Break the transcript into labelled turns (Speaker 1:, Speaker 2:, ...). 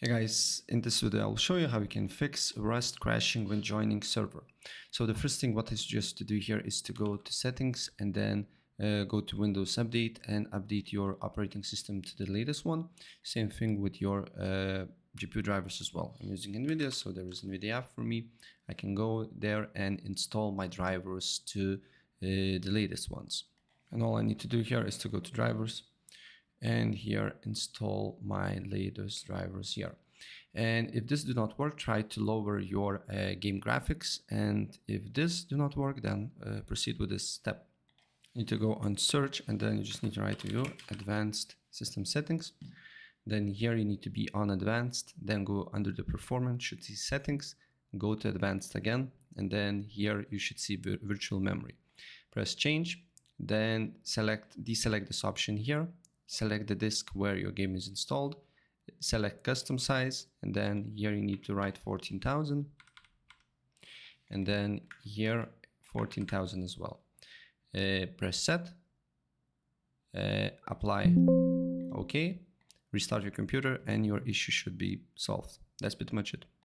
Speaker 1: Hey guys, in this video I'll show you how you can fix Rust crashing when joining server. So the first thing what I suggest to do here is to go to settings and then go to Windows Update and update your operating system to the latest one. Same thing with your GPU drivers as well. I'm using NVIDIA, so there is NVIDIA app for me. I can go there and install my drivers to the latest ones. And all I need to do here is to go to drivers and here install my latest drivers here. And if this do not work, try to lower your game graphics, and if this do not work, then proceed with this step. You need to go on search, and then you just need to write to your advanced system settings. Then here you need to be on advanced, then go under the performance, should see settings, go to advanced again, and then here you should see virtual memory. Press change, then deselect this option here, select the disk where your game is installed, select custom size, and then here you need to write 14,000, and then here 14,000 as well. Press set, apply, OK, restart your computer, and your issue should be solved. That's pretty much it.